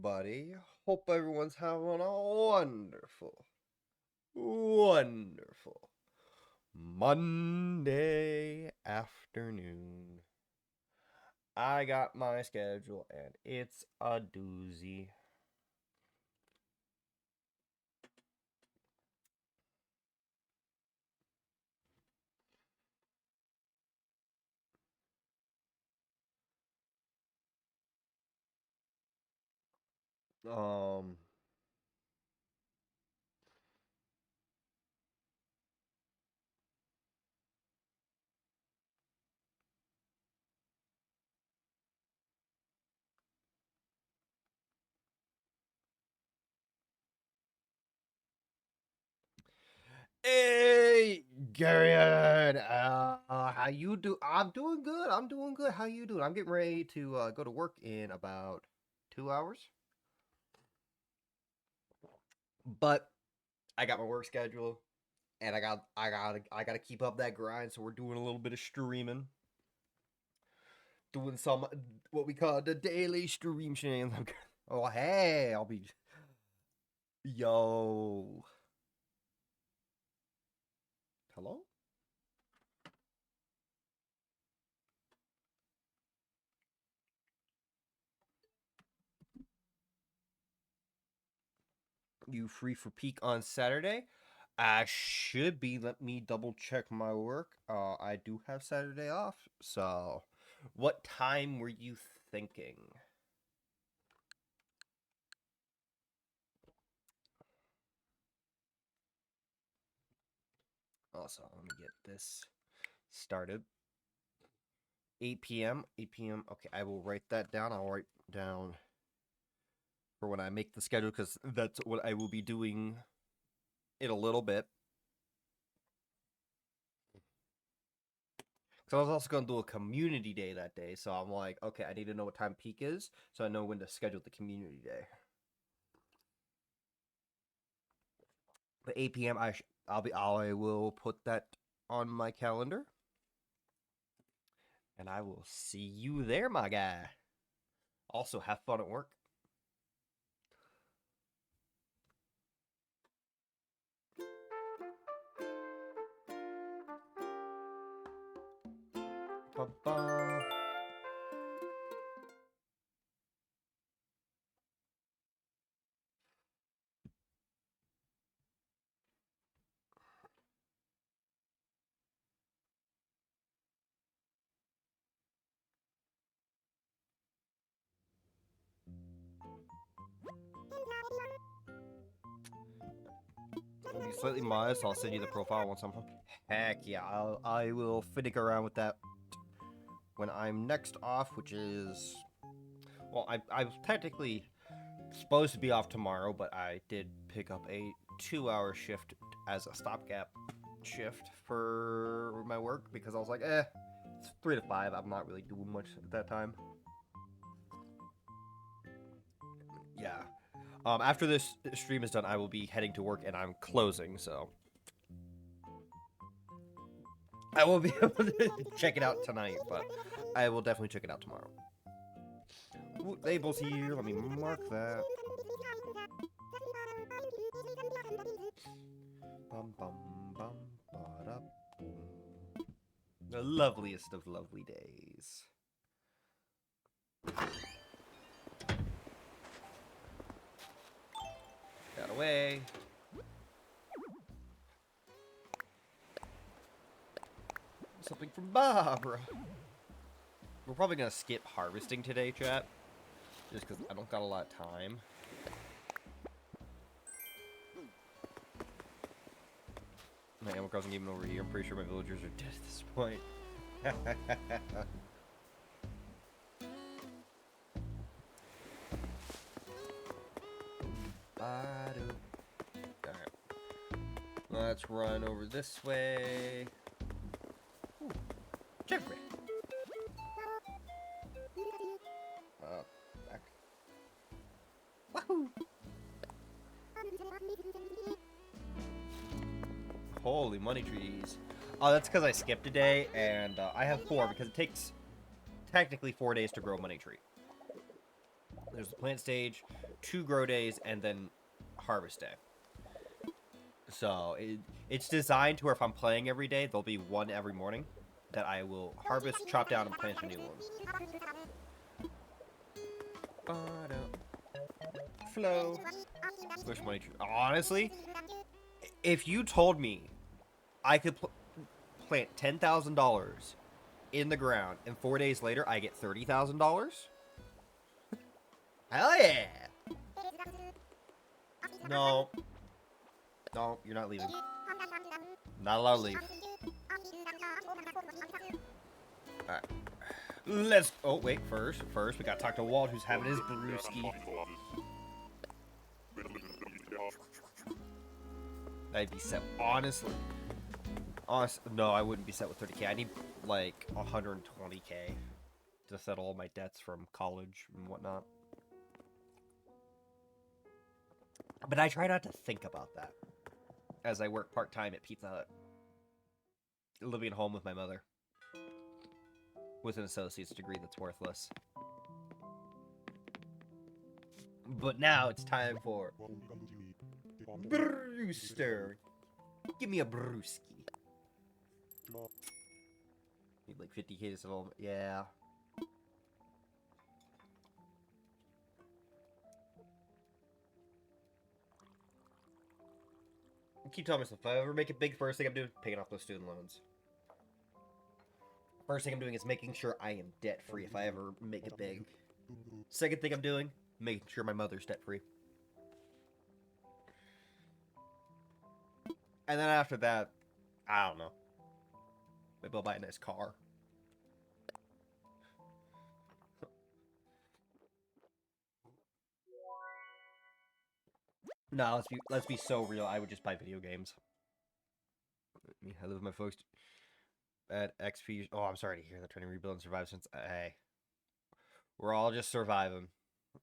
everybody. Hope everyone's having a wonderful Monday afternoon. I got my schedule and it's a doozy. Um, Hey, Garion, how you do? I'm doing good. I'm doing good. How you doing? I'm getting ready to go to work in about 2 hours. But I got my work schedule, and I gotta keep up that grind. So we're doing a little bit of streaming, doing some what we call the daily stream shenanigans. Oh hey, I'll be yo. Hello. You free for peak on Saturday? I should be. Let me double check my work. I do have Saturday off. So, what time were you thinking? Also, let me get this started. 8 p.m. 8 p.m. Okay, I will write that down. I'll write down for when I make the schedule because that's what I will be doing in a little bit. Because I was also going to do a community day that day. So I'm like, okay, I need to know what time peak is so I know when to schedule the community day. But 8 p.m. I will put that on my calendar. And I will see you there, my guy. Also, have fun at work. Ba-ba. I'll be slightly modest. I'll send you the profile once I'm home. Heck yeah, I will finick around with that when I'm next off, which is well, I'm technically supposed to be off tomorrow, but I did pick up a 2-hour shift as a stopgap shift for my work because I was like, it's 3 to 5. I'm not really doing much at that time. Yeah. After this stream is done, I will be heading to work and I'm closing, so I will be able to check it out tonight, but I will definitely check it out tomorrow. Ooh, labels here. Let me mark that. Bum bum bum ba boom. The loveliest of lovely days. Got away. Something from Barbara. We're probably gonna skip harvesting today, chat. Just because I don't got a lot of time. My Animal Crossing game over here. I'm pretty sure my villagers are dead at this point. Alright. Let's run over this way. Ooh. Jeffrey. Back. Wahoo! Holy money trees. Oh, that's because I skipped a day, and I have 4 because it takes technically 4 days to grow a money tree. There's the plant stage, 2 grow days and then harvest day. So it's designed to where if I'm playing every day, there'll be one every morning that I will harvest, chop down, and plant a new one. Flow. Push money. Honestly, if you told me I could plant $10,000 in the ground and 4 days later I get $30,000, hell yeah! No, you're not leaving. Not allowed to leave. Alright. Let's... Oh, wait. First, we gotta talk to Walt, who's having his brewski. I'd be set... Honestly, no, I wouldn't be set with 30k. I need, like, 120k to settle all my debts from college and whatnot. But I try not to think about that as I work part-time at Pizza Hut. Living at home with my mother. With an associate's degree that's worthless. But now it's time for... Brewster. Give me a brewski. Need like 50k to settle. Yeah. I keep telling myself, if I ever make it big, first thing I'm doing is paying off those student loans. First thing I'm doing is making sure I am debt-free if I ever make it big. Second thing I'm doing, making sure my mother's debt-free. And then after that, I don't know. Maybe I'll buy a nice car. No, let's be so real. I would just buy video games. I live with my folks at XP. Oh, I'm sorry to hear that. Trying to rebuild and survive since. Hey, we're all just surviving.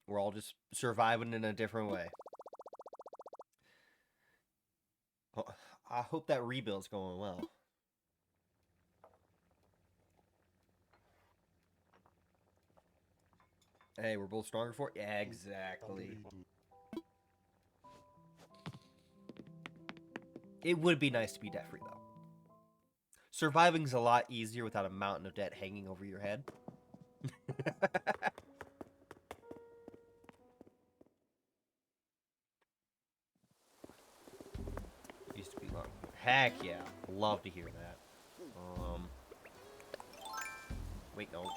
We're all just surviving in a different way. I hope that rebuild's going well. Hey, we're both stronger for it? Yeah, exactly. It would be nice to be debt-free, though. Surviving's a lot easier without a mountain of debt hanging over your head. Used to be long. Heck yeah. Love to hear that. Wait, no.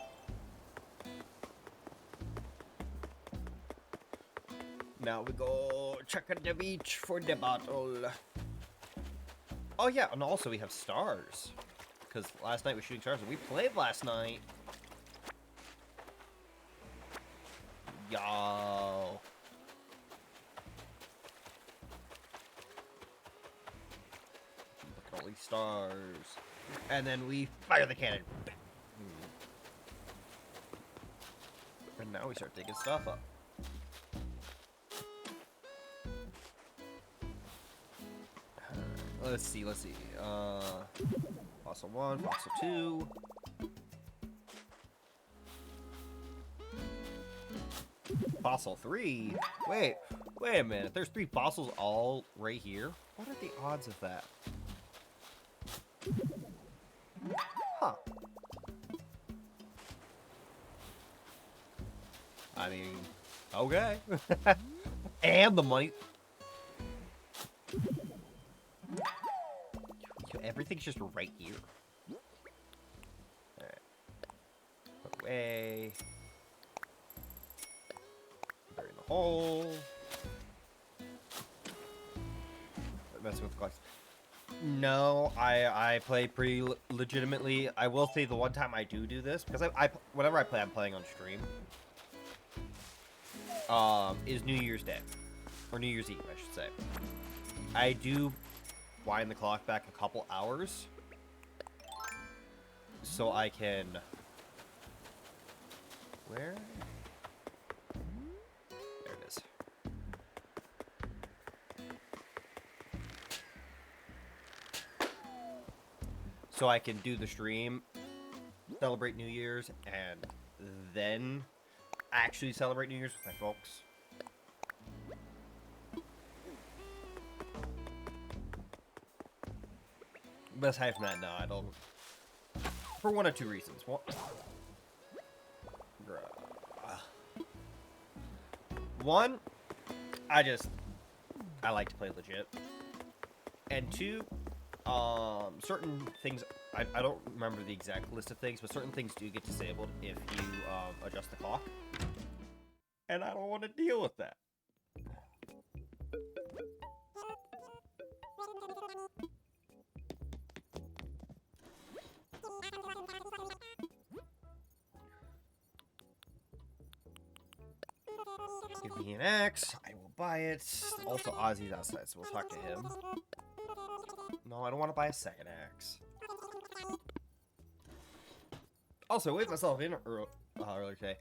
Now we go check out the beach for the bottle. Oh yeah, and also we have stars. Because last night we were shooting stars, and we played last night. Yo. Look at all these stars. And then we fire the cannon. And now we start digging stuff up. Let's see. Fossil 1, Fossil 2. Fossil 3? Wait a minute. There's 3 fossils all right here? What are the odds of that? Huh. I mean, okay. And the money. Everything's just right here. Alright. Put away. Bury in the hole. Messing with the clocks. No, I play pretty legitimately. I will say the one time I do this, because whenever I play, I'm playing on stream. Is New Year's Day. Or New Year's Eve, I should say. I do wind the clock back a couple hours so I can... Where? There it is. So I can do the stream, celebrate New Year's, and then actually celebrate New Year's with my folks. But aside from that, no, I don't. For one or two reasons. One, I like to play legit. And two, certain things, I don't remember the exact list of things, but certain things do get disabled if you adjust the clock. And I don't want to deal with that. Give me an axe. I will buy it. Also, Ozzy's outside, so we'll talk to him. No, I don't want to buy a second axe. Also, I weighed myself in earlier today,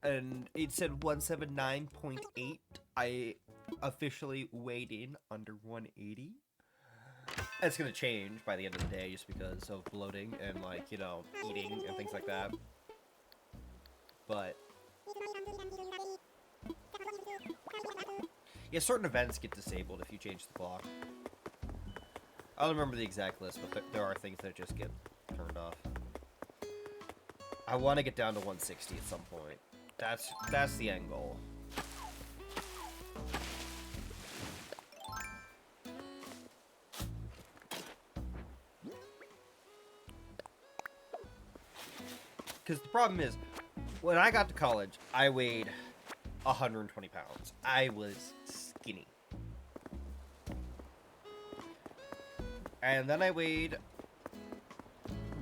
and it said 179.8. I officially weighed in under 180. It's gonna change by the end of the day just because of bloating and, like, you know, eating and things like that. But yeah, certain events get disabled if you change the clock. I don't remember the exact list, but there are things that just get turned off. I want to get down to 160 at some point. That's the end goal. Because the problem is, when I got to college, I weighed 120 pounds. I was skinny. And then I weighed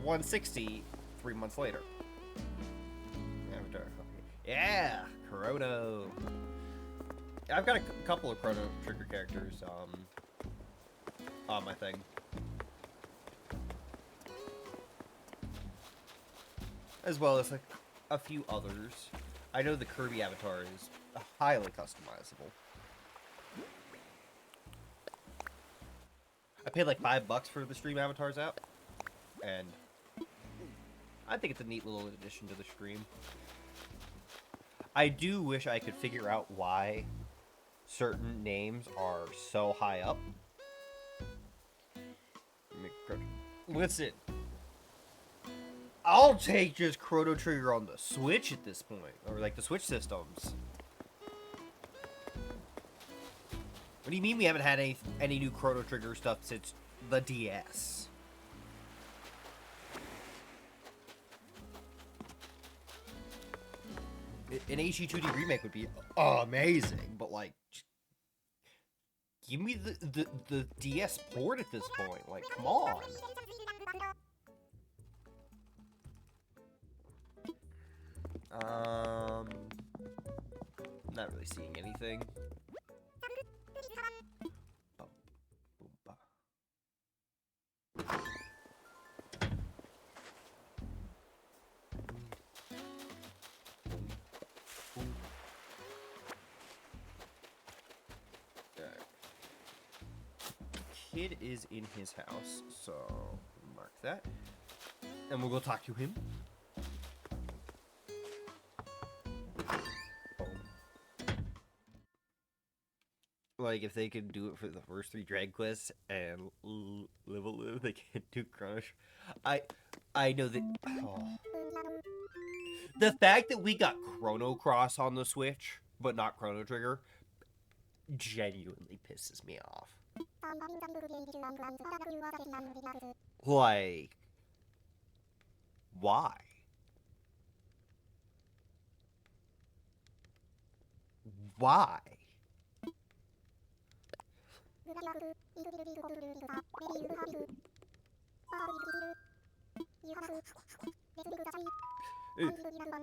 160 3 months later. Yeah, Chrono. I've got a couple of Chrono Trigger characters on my thing. As well as like a few others. I know the Kirby avatar is highly customizable. I paid like $5 for the stream avatars app, and I think it's a neat little addition to the stream. I do wish I could figure out why certain names are so high up. Listen, I'll take just Chrono Trigger on the Switch at this point, or like the Switch systems. What do you mean we haven't had any new Chrono Trigger stuff since the DS? An HD2D remake would be amazing, but like, give me the DS port at this point. Like, come on. Not really seeing anything. Oh. Kid is in his house, so mark that. And we'll go talk to him. Like, if they could do it for the first 3 Drag Quests and live, they can do Chrono. I know that. Oh. The fact that we got Chrono Cross on the Switch, but not Chrono Trigger, genuinely pisses me off. Like, why? Why?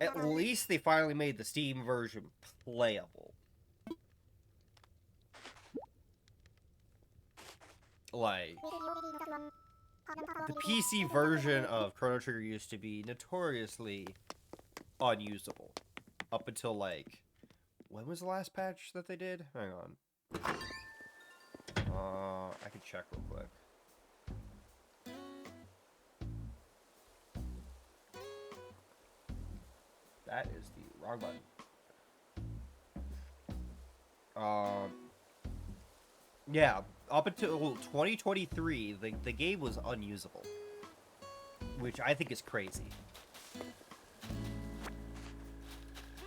At least they finally made the Steam version playable. Like, the PC version of Chrono Trigger used to be notoriously unusable. Up until, like, when was the last patch that they did? Hang on. I can check real quick. That is the wrong button. Yeah, up until 2023, the game was unusable, which I think is crazy.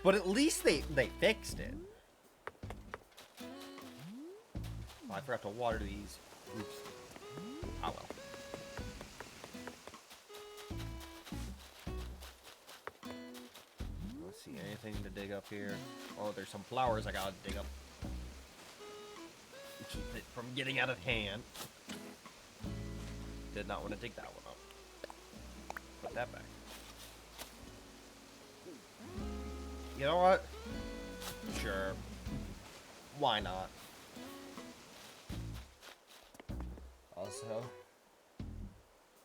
But at least they fixed it. Oh, I forgot to water these. Oops. Oh well. Let's see, anything to dig up here? Oh, there's some flowers I gotta dig up. Keep it from getting out of hand. Did not want to dig that one up. Put that back. You know what? Sure. Why not? Also,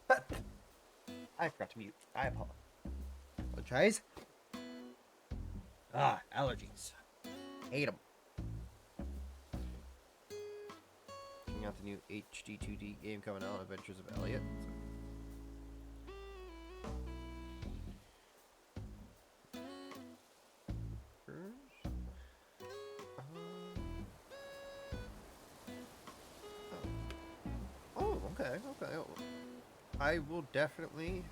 I forgot to mute. I apologize. Ah, allergies. Hate them. Checking out the new HD2D game coming out, Adventures of Elliot. Okay. I will definitely,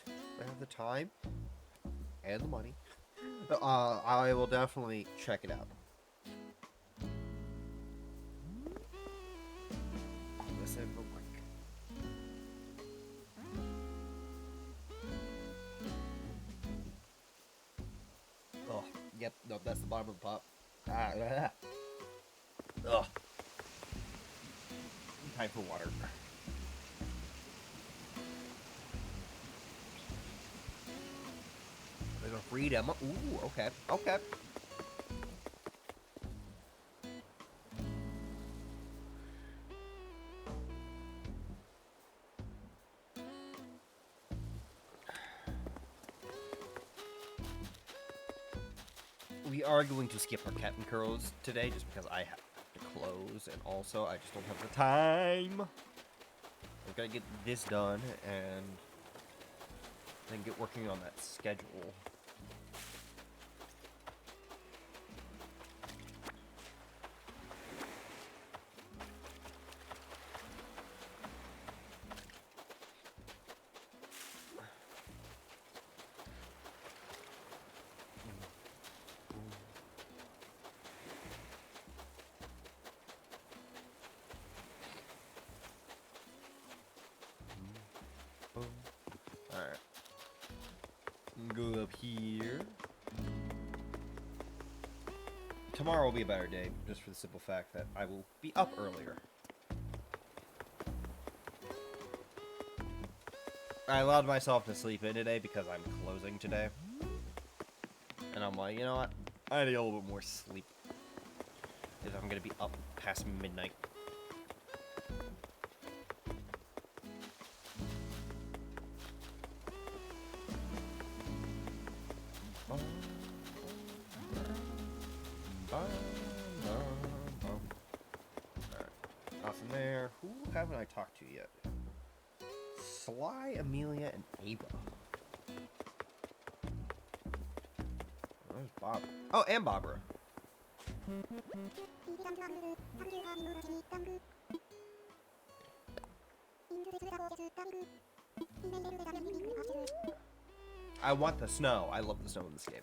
if I have the time and the money, I will definitely check it out. Listen, oh, yep, no, that's the bottom of the pot. Ugh. Time for water. There's a freedom. Ooh, okay. We are going to skip our cat and curls today just because I have to close, and also I just don't have the time. I've got to get this done and then get working on that schedule. Alright. Go up here. Tomorrow will be a better day, just for the simple fact that I will be up earlier. I allowed myself to sleep in today because I'm closing today. And I'm like, you know what? I need a little bit more sleep if I'm gonna be up past midnight. Nothing there. Who haven't I talked to yet? Sly, Amelia, and Ava. Where's Bob? Oh, and Barbara. I want the snow. I love the snow in this game.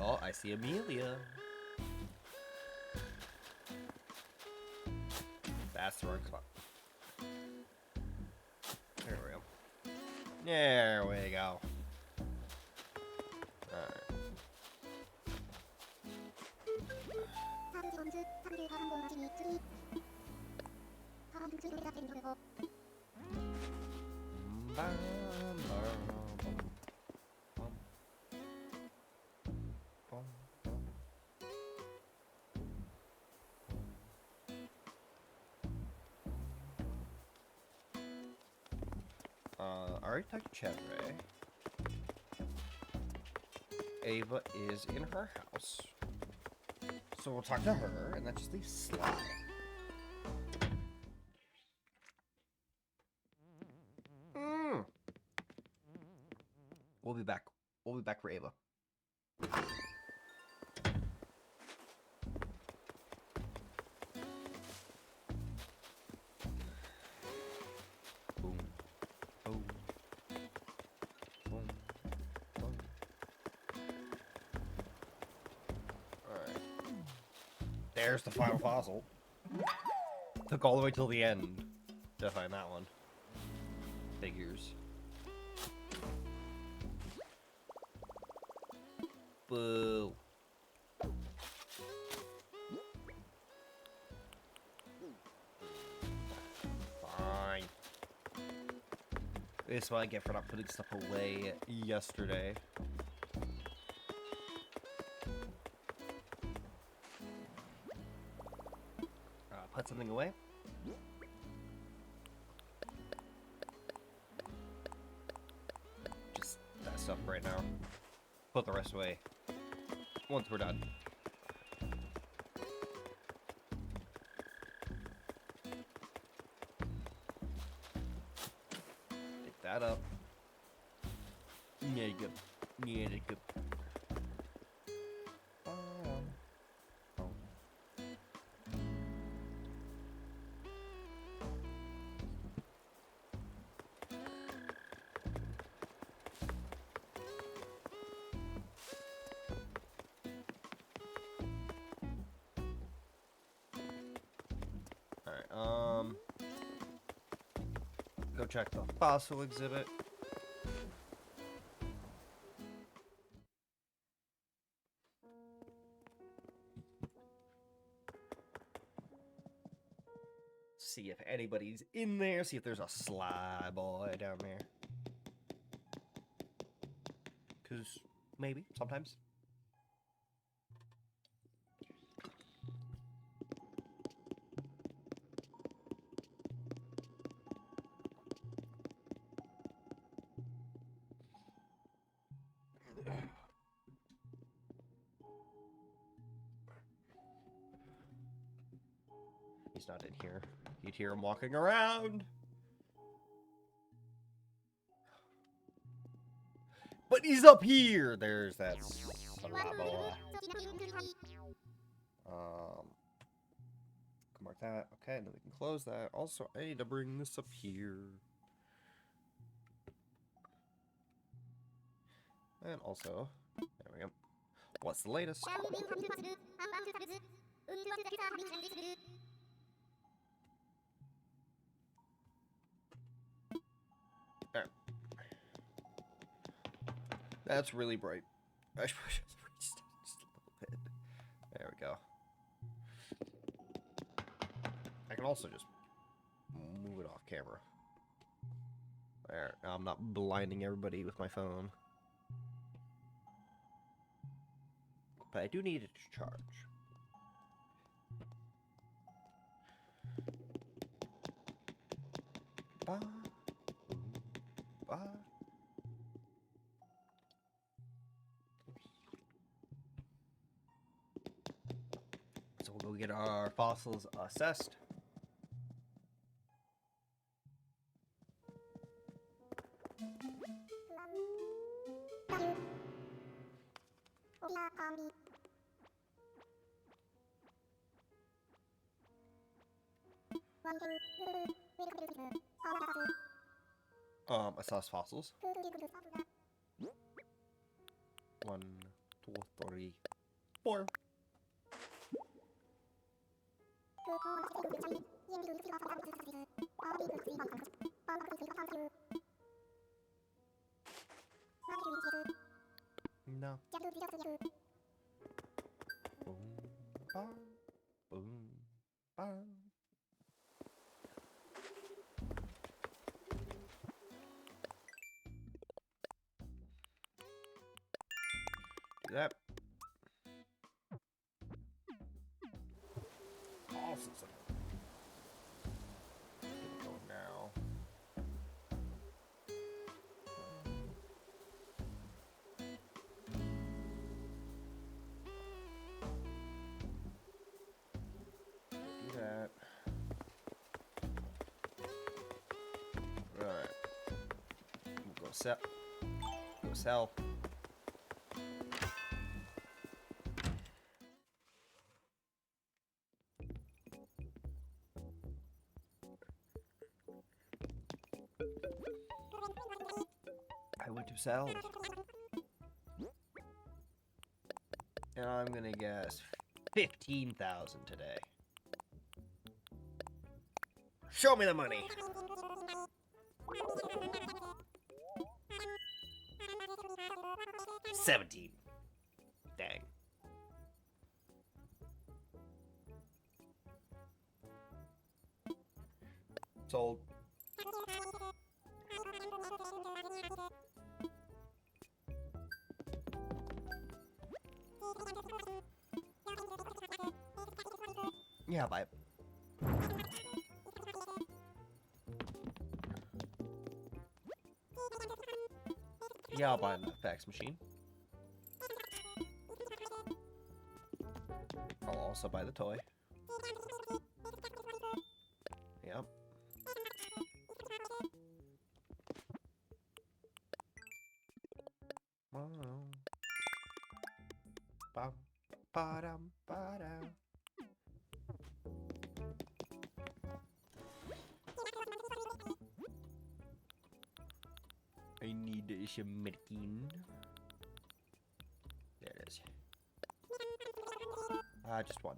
Oh, I see Amelia. That's the wrong spot. There we go. There we go. Alright. I already talked to Chandra. Ava is in her house. So we'll talk to her, and that just leaves Sly. We'll be back. We'll be back for Ava. There's the final fossil. Took all the way till the end to find that one. Figures. Boo. Fine. This is what I get for not putting stuff away yesterday. Put something away. Just that stuff right now. Put the rest away once we're done. Pick that up. Yeah, good. Yeah, good. Go check the fossil exhibit. See if anybody's in there. See if there's a sly boy down there. Because maybe, sometimes. He's not in here. You'd hear him walking around. But he's up here! There's that boy. Mark that. Okay, then we can close that. Also, I need to bring this up here. And also, there we go. What's the latest? There. That's really bright. I should just a little bit. There we go. I can also just move it off camera. There. I'm not blinding everybody with my phone. But I do need it to charge. Ba, ba. So we'll go get our fossils assessed. Assess fossils. 1, 2, 3, 4. No. Boom, ba, boom, ba. Do that. Awesome. Get it going now. Do that. Alright. We'll go sell. Go sell. I went to sell. And I'm gonna guess 15,000 today. Show me the money. $17. Dang. Sold. Yeah, buy it. Yeah, I'll buy that fax machine. I'll also buy the toy. Yep. I need some medicine. There it is. Just one.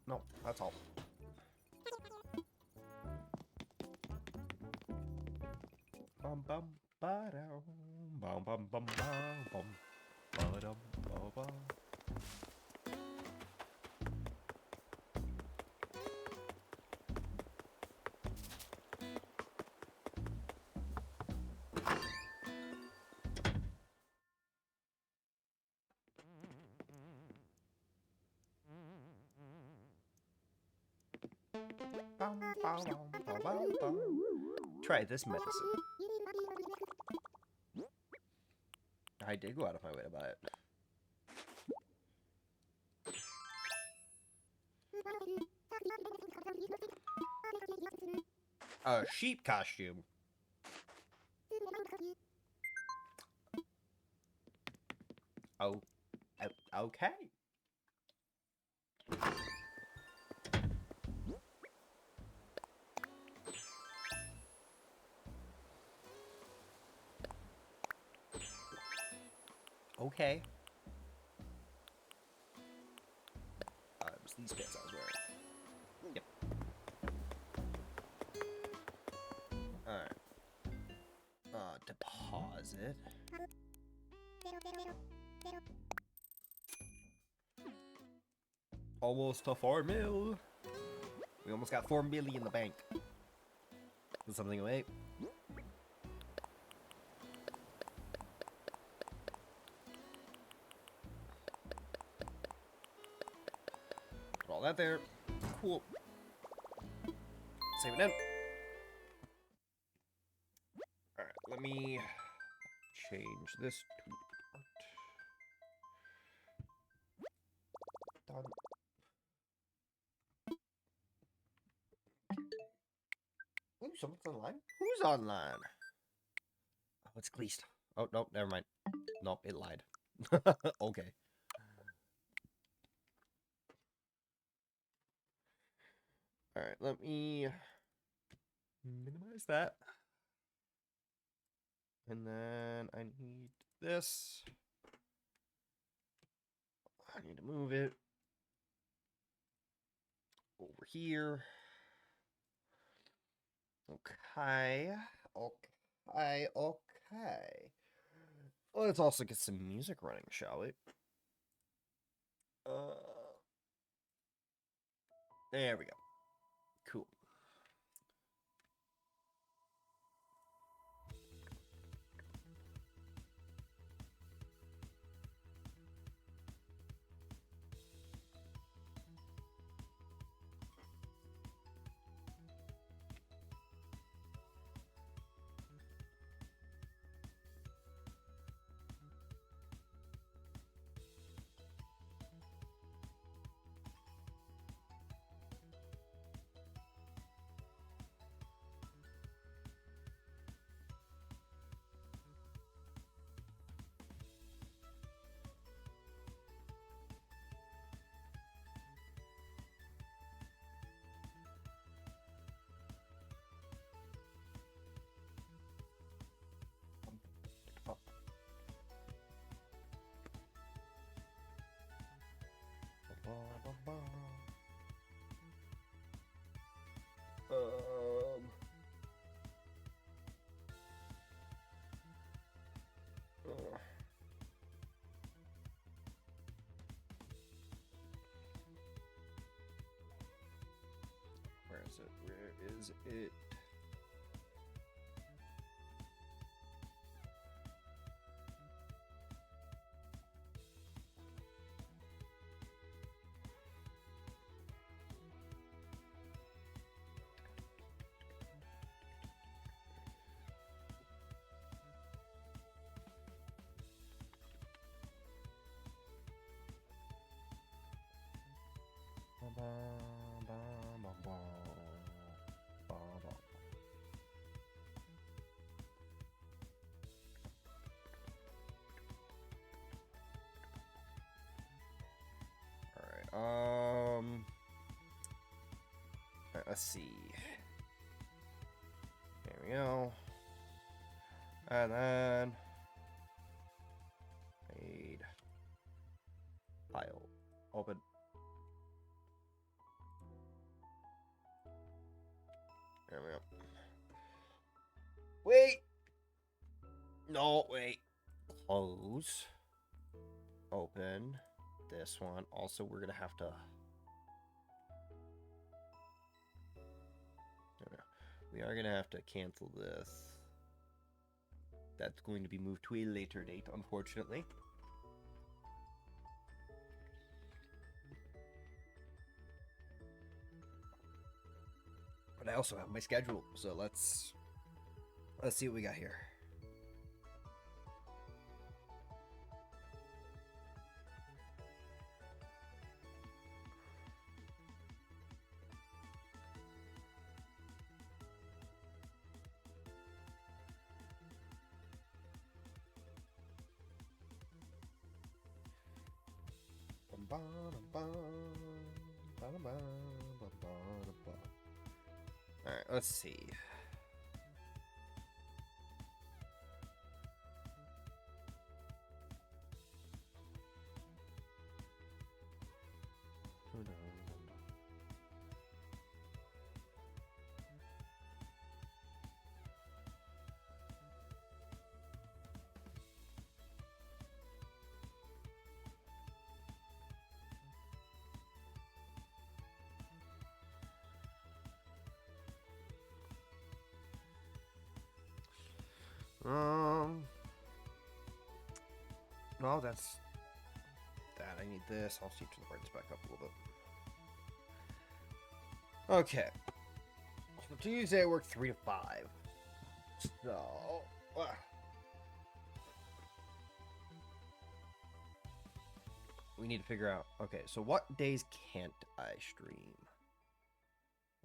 No, that's all. Bum bum ba dum bum bum bum bum ba dum ba ba. Try this medicine. I did go out of my way to buy it. A sheep costume. Oh, okay. Okay. It was these pants I was wearing. Yep. Alright. Deposit. Almost to 4 mil. We almost got 4 million in the bank. Is something away? Put all that there. Cool. Save it in. Alright, let me change this to art. Done. Ooh, someone's online? Who's online? Oh, it's Gleast. Oh, no, never mind. Nope, it lied. Okay. Alright, let me minimize that. And then I need this. I need to move it over here. Okay. Okay. Okay. Let's also get some music running, shall we? There we go. Cool. is it? Where is it? Let's see. There we go. And then made file open. There we go. Wait. No, wait. Close. Open. This one. Also, we're gonna have to. We are going to have to cancel this. That's going to be moved to a later date, unfortunately. But I also have my schedule, so let's see what we got here. Alright, let's see. No, that's that. I need this. I'll see to the brightness back up a little bit. Okay. So Tuesday I work 3 to 5. So we need to figure out. Okay, so what days can't I stream?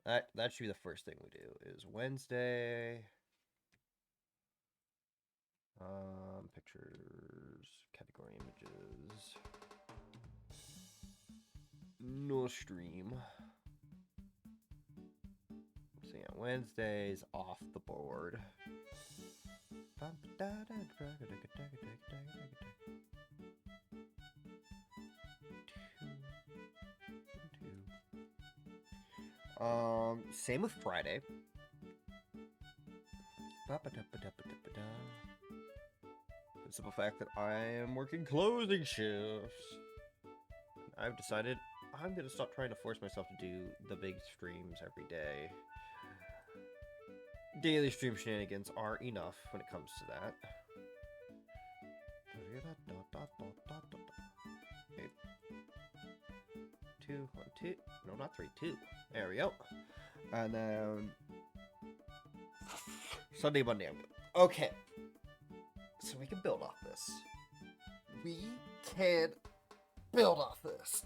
That should be the first thing we do. Is Wednesday. Pictures, category images, no stream. So yeah, Wednesday's off the board. Same with Friday. The simple fact that I am working closing shifts. I've decided I'm going to stop trying to force myself to do the big streams every day. Daily stream shenanigans are enough when it comes to that. Okay. 2, 1, 2. No, not 3, 2. There we go. And then Sunday, Monday, I'm good. Okay. So we can build off this. We can build off this.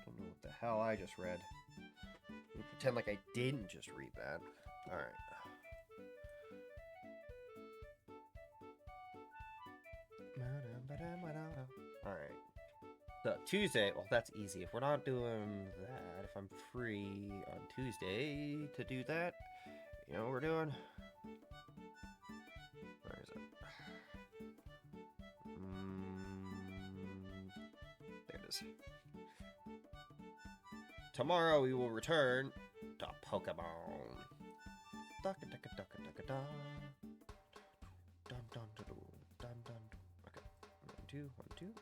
Don't know what the hell I just read. I'll pretend like I didn't just read that. Alright. Alright. So, Tuesday, well, that's easy. If we're not doing that, if I'm free on Tuesday to do that, you know what we're doing? Where is it? There it is. tomorrow we will return to Pokemon. Okay. One, two, one, two.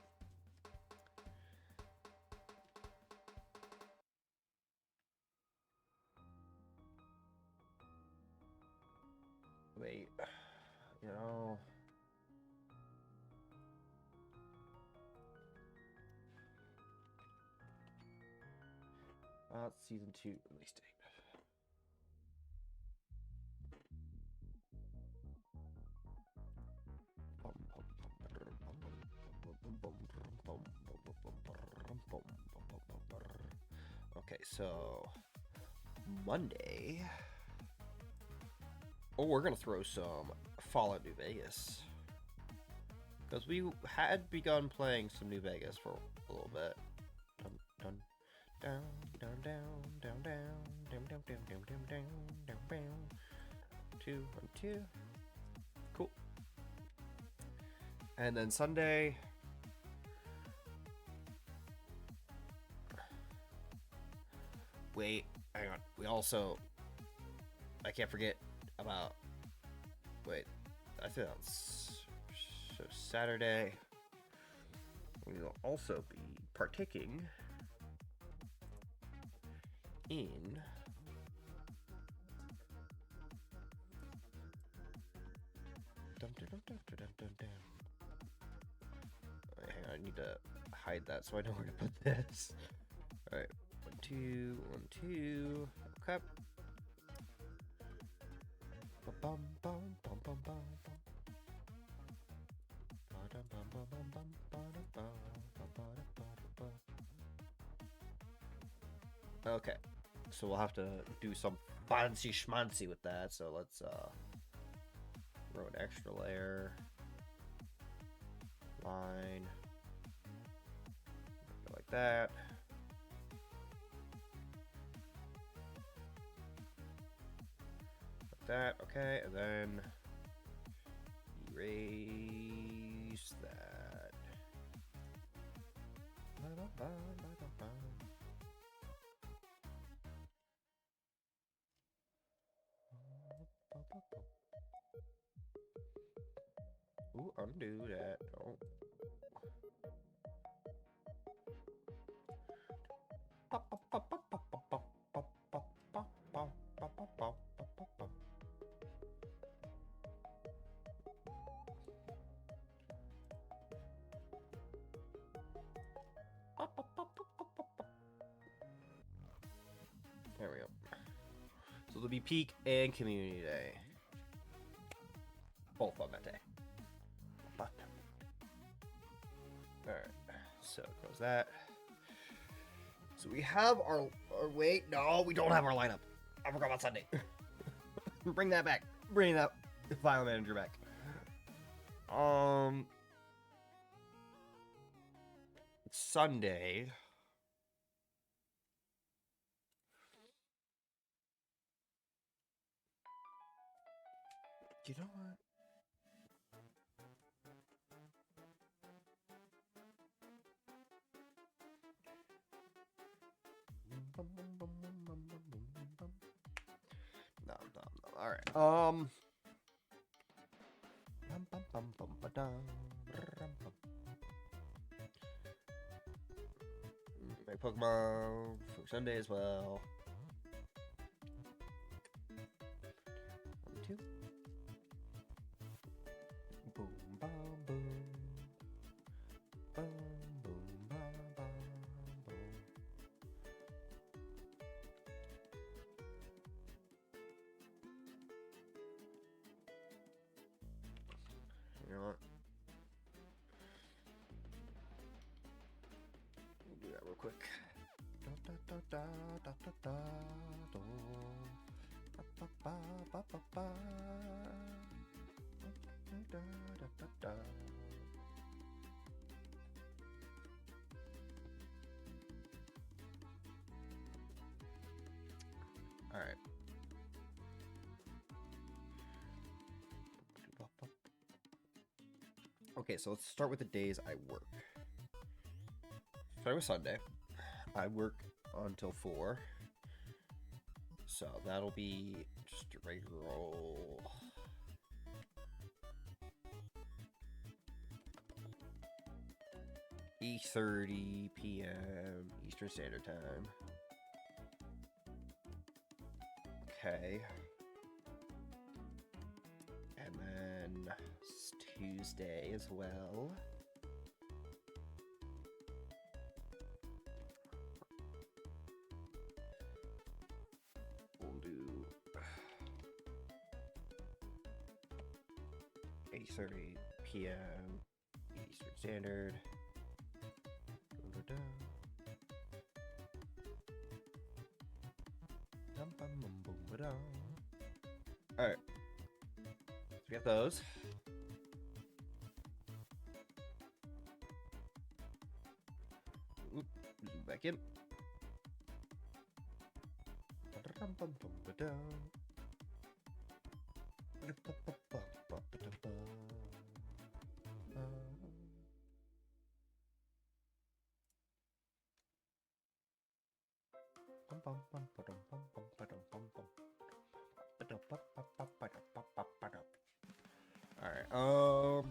Wait, you know. Season 2 release date. Okay, so Monday. Oh, we're gonna throw some Fallout New Vegas. Because we had begun playing some New Vegas for a little bit. Dun, dun, down, down, down, down, down, down, down, down, down, down, down, down, down. 2, 1, 2. Cool. And then Sunday. Wait, hang on. We also. I can't forget about. Wait, I think that's. So Saturday. We will also be partaking in hang on, I need to hide that so I know where to put this. Alright, 1, 2, 1, 2. Okay. Bum bum bum bum bum bum. Okay, so we'll have to do some fancy schmancy with that. So let's throw an extra layer, line, like that. Like that, okay, and then erase that. Ooh, undo that. Oh. There we go. So there'll be peak and community day. Both on that day. Alright, so close that. So we have our wait, no, we don't have our lineup. I forgot about Sunday. Bring that back. Bring that file manager back. Sunday. You know what? No. All right. Make Pokemon for Sunday as well. 1, 2. Boom, bam, boom. Boom, boom, bam, bam, boom. You know what? We'll do that real quick. All right. Okay, so let's start with the days I work. Start with Sunday. I work until 4. So that'll be just a regular old 8:30 p.m. Eastern Standard Time. Okay. And then Tuesday as well. We'll do 8:30 p.m. Eastern Standard. Alright. So we got those. Oop, zoom back in. Alright, so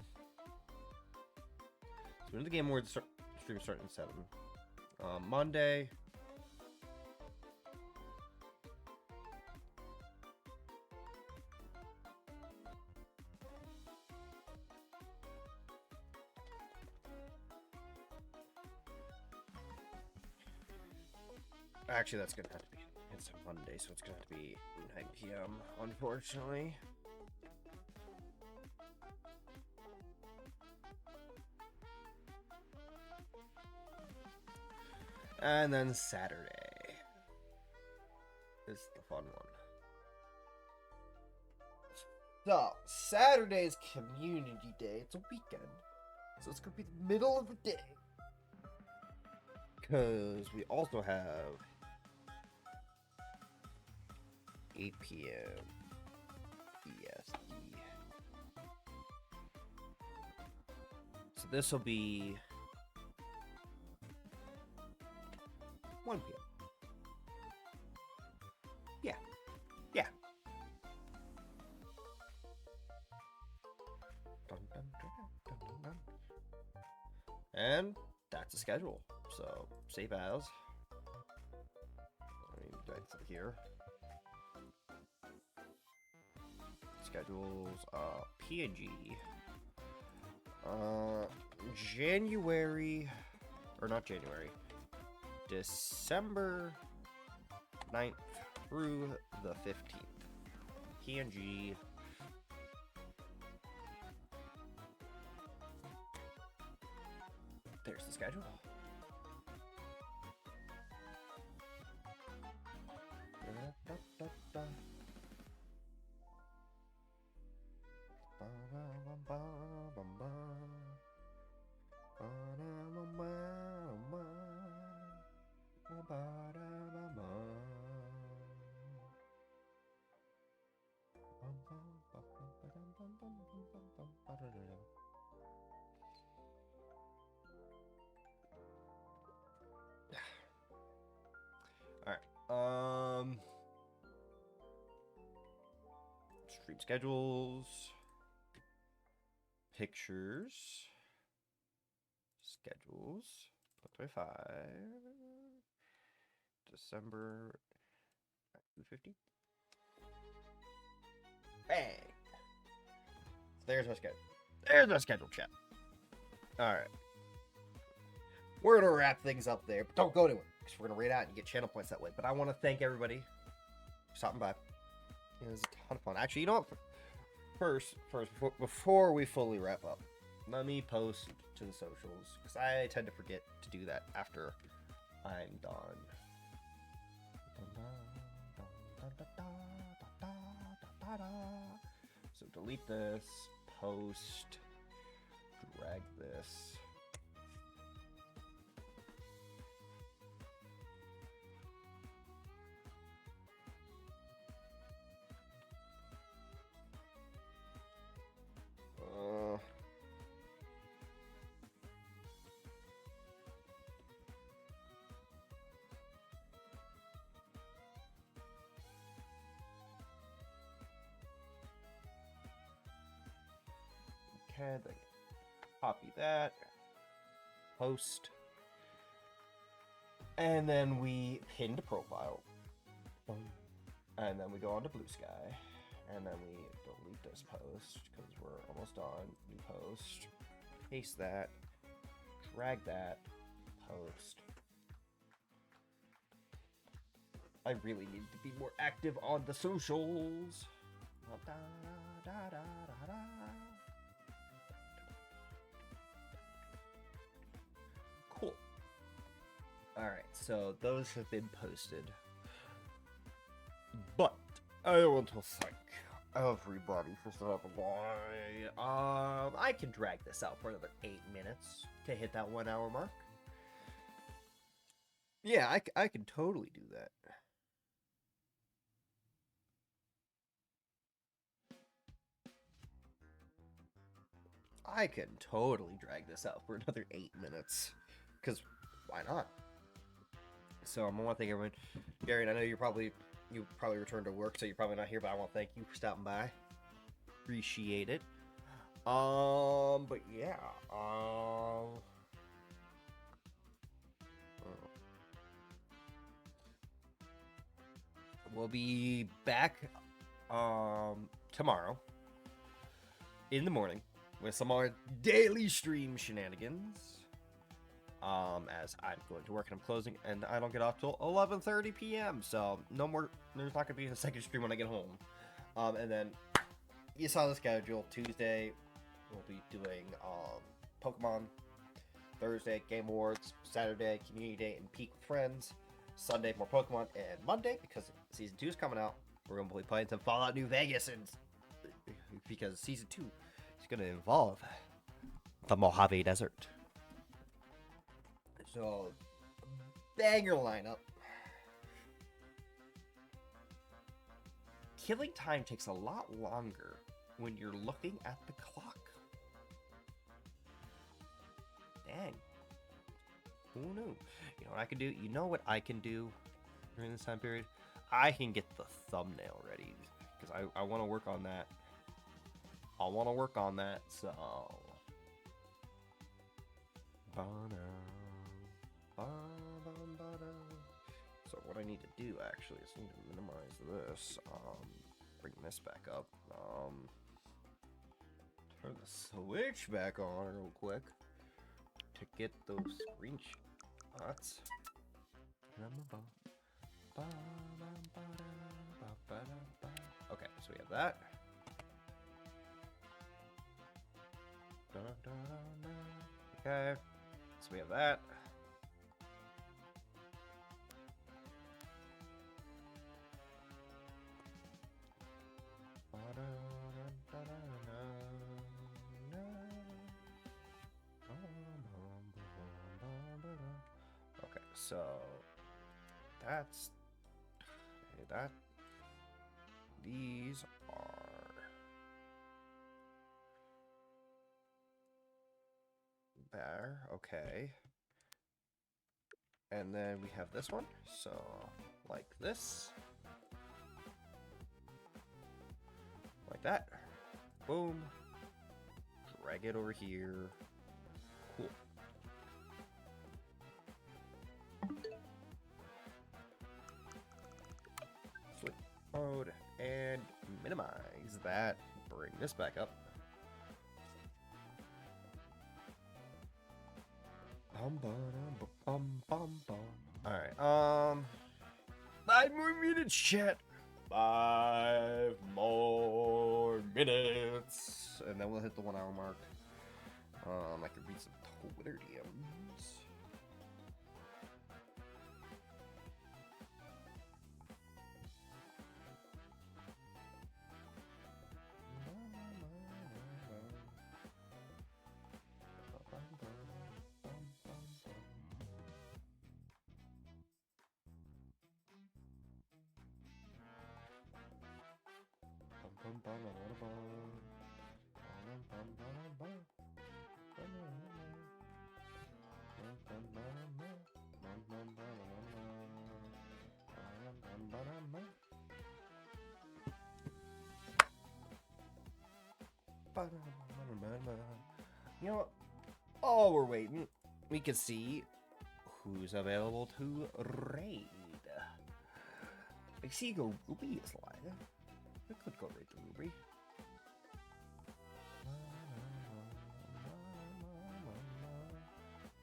in the game where the stream starting at 7. Monday. Actually, that's gonna have to be. It's a Monday, so it's gonna have to be 9 p.m. Unfortunately. And then Saturday is the fun one. So, Saturday's Community Day. It's a weekend. So it's going to be the middle of the day. Because we also have 8 p.m. EST. So this will be 1 p.m. Yeah. Yeah. Dun, dun, dun, dun, dun, dun. And that's the schedule. So save as. Let me do it here. Schedules PNG. January, or not January, December 9th through the 15th. PNG. There's the schedule. Alright, stream schedules, pictures, schedules, 25, December 250. Hey! There's my schedule. There's my schedule, chat. Alright. We're gonna wrap things up there, but don't go anywhere, because we're gonna rate out and get channel points that way. But I want to thank everybody for stopping by. It was a ton of fun. Actually, you know what? First, before we fully wrap up, let me post to the socials, because I tend to forget to do that after I'm done. So delete this, post, drag this. ahead, like, copy that, post, and then we pin the profile, and then we go on to Blue Sky, and then we delete this post because we're almost done. New post, paste that, drag that, post. I really need to be more active on the socials. Cool. Alright, so those have been posted. But I want to thank everybody for stopping by. I can drag this out for another 8 minutes to hit that 1 hour mark. Yeah, I can totally do that. I can totally drag this out for another 8 minutes. Because why not? So I want to thank everyone. Gary, I know you probably returned to work, so you're probably not here, but I want to thank you for stopping by. Appreciate it. But yeah. We'll be back tomorrow in the morning with some more daily stream shenanigans. As I'm going to work and I'm closing, and I don't get off till 11:30 p.m. So no more. There's not gonna be a second stream when I get home. And then you saw the schedule. Tuesday we'll be doing Pokemon. Thursday Game Awards. Saturday Community Day and Peak with Friends. Sunday more Pokemon, and Monday, because season 2 is coming out, we're gonna be playing some Fallout New Vegas, and because season 2 is gonna involve the Mojave Desert. So, banger lineup. Killing time takes a lot longer when you're looking at the clock. Dang. Who knew? You know what I can do? You know what I can do during this time period? I can get the thumbnail ready, because I want to work on that. So... So what I need to do, actually, is I need to minimize this. Bring this back up. Turn the switch back on real quick to get those screenshots. Okay, so we have that. Okay, so we have that. Okay, so that's that. These are there. Okay. And then we have this one. So like this. Like that. Boom. Drag it over here. Cool. Flip mode and minimize that. Bring this back up. Alright, 5 more minutes, chat. 5 more minutes. And then we'll hit the 1 hour mark. I could read some Twitter DMs. You know what? Oh, we're waiting. We can see who's available to raid. I see Ruby is live. We could go raid the Ruby.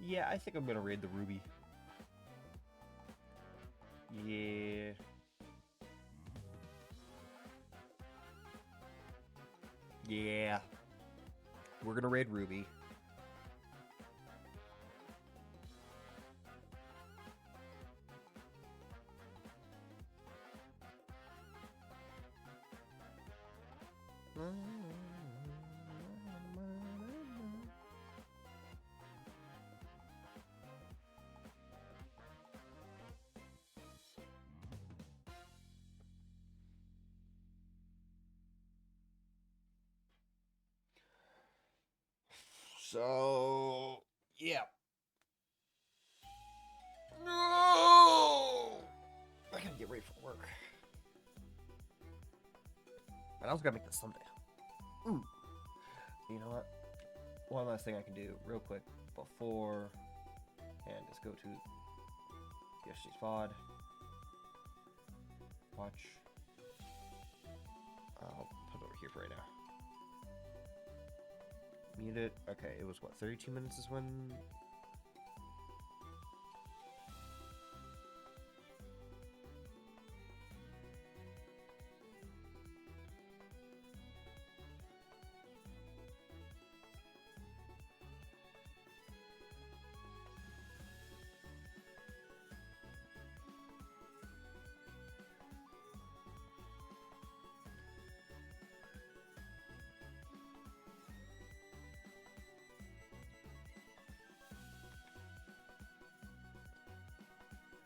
Yeah, I think I'm gonna raid the Ruby. Yeah. Yeah. We're gonna raid Ruby. So, yeah. No! I gotta get ready for work. And I was gonna make this Sunday. Ooh. You know what? One last thing I can do real quick before, and just go to yesterday's VOD. Watch. I'll put it over here for right now. Mute it. Okay, it was what, 32 minutes is when.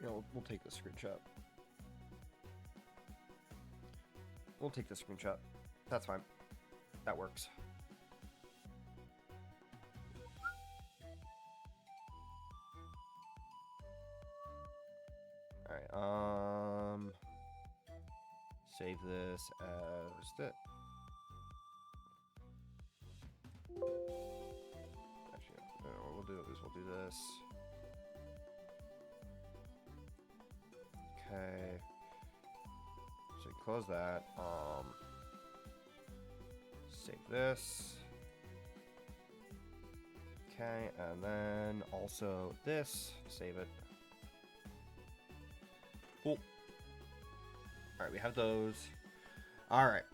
You know, we'll take the screenshot. We'll take the screenshot. That's fine. That works. Alright, save this as that. Actually, no, what we'll do is we'll do this. Okay. So close that. Save this. Okay, and then also this. Save it. Cool. Alright, we have those. Alright.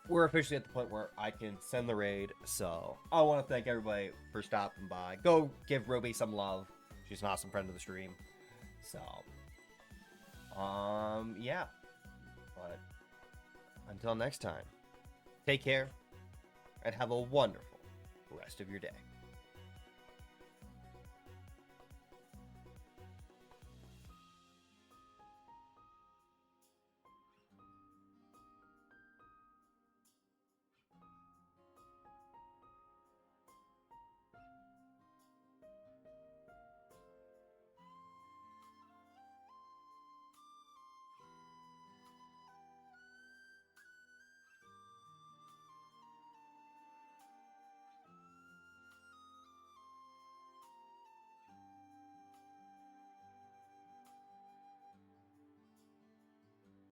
We're officially at the point where I can send the raid, so I want to thank everybody for stopping by. Go give Ruby some love. She's an awesome friend of the stream. So, yeah. But until next time, take care and have a wonderful rest of your day.